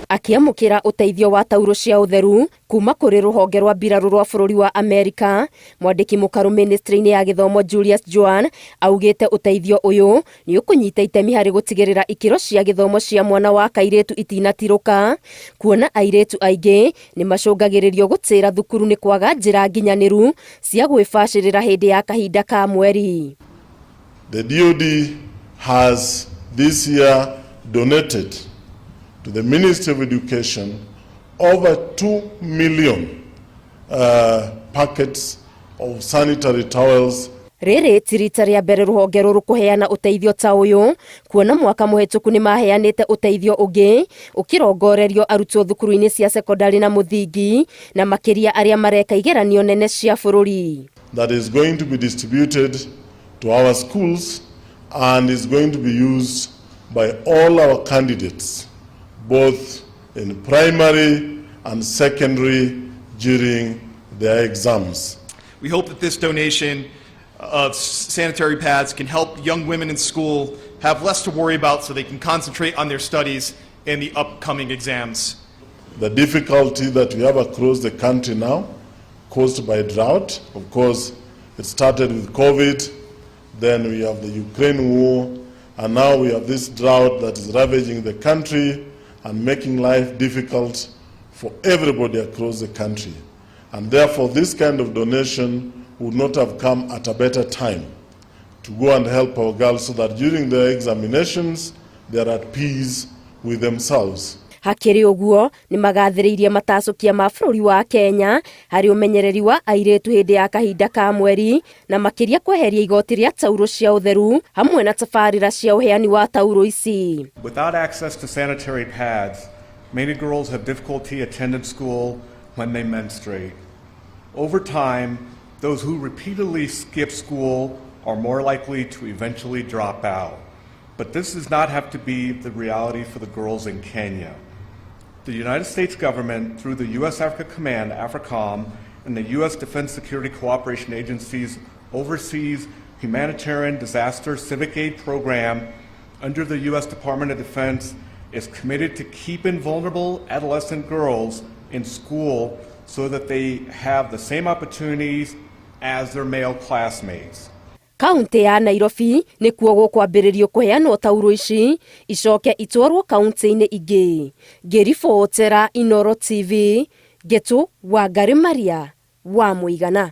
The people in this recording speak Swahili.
Akiamũkĩra ũteithio wa taũru cia ũtheru kuuma kũrĩ rũhonge rwa mbirarũ rwa bũrũri wa Amerika, mwandĩki mũkarũ ministry-inĩ ya gĩthomo Julius Joan augĩte ũteithio ũyũ nĩ ũkũnyita itemi harĩ gũtigĩrĩra ikĩro cia gĩthomo cia mwana wa kairĩtu itinatirũka, kuona airĩtu aingĩ nĩ macũngagĩrĩrio gũtĩra thukuru nĩ kwaga njĩra nginyanĩru cia gwĩbacĩrĩra hĩndĩ ya kahinda ka mweri. The DOD has this year donated to the Ministry of Education over 2 million packets of sanitary towels. Rĩrĩ ti rita rĩa mbere rũhonge rũrũ kũheana ũteithio ta ũyũ, kuona mwaka mũhetũku nĩ maheanĩte ũteithio ũngĩ ũkĩrongorerio arutwo thukuru-inĩ cia sekondari na mũthingi na makĩria arĩa mareka igeranio nene cia bũrũri. That is going to be distributed to our schools and is going to be used by all our candidates, both in primary and secondary during their exams. We hope that this donation of sanitary pads can help young women in school have less to worry about so they can concentrate on their studies in the upcoming exams. The difficulty that we have across the country now, caused by drought, of course, it started with COVID, then we have the Ukraine war, and now we have this drought that is ravaging the country and making life difficult for everybody across the country. And therefore, this kind of donation would not have come at a better time to go and help our girls so that during their examinations, they are at peace with themselves. Hakĩrĩ ũguo nĩ magathĩrĩirie matacũkia ma bũrũri wa Kenya harĩ ũmenyereri wa airĩtu hĩndĩ ya kahinda ka mweri na makĩria kweheria igoti rĩa taũru cia ũtheru hamwe na tabarĩra cia ũheani wa taũru ici. Without access to sanitary pads, many girls have difficulty attending school when they menstruate. Over time, those who repeatedly skip school are more likely to eventually drop out. But this does not have to be the reality for the girls in Kenya. The United States government, through the U.S. Africa Command, AFRICOM, and the U.S. Defense Security Cooperation Agency's Overseas Humanitarian Disaster Civic Aid Program under the U.S. Department of Defense, is committed to keeping vulnerable adolescent girls in school so that they have the same opportunities as their male classmates. Kaunti ya Nairobi nĩ kuo gũkwambĩrĩrio kũheanwo taũru ici icoke itwarwo kaunti-inĩ ingĩ. Ngĩribotera Inooro TV, Getu wa Maria wa Mũigana.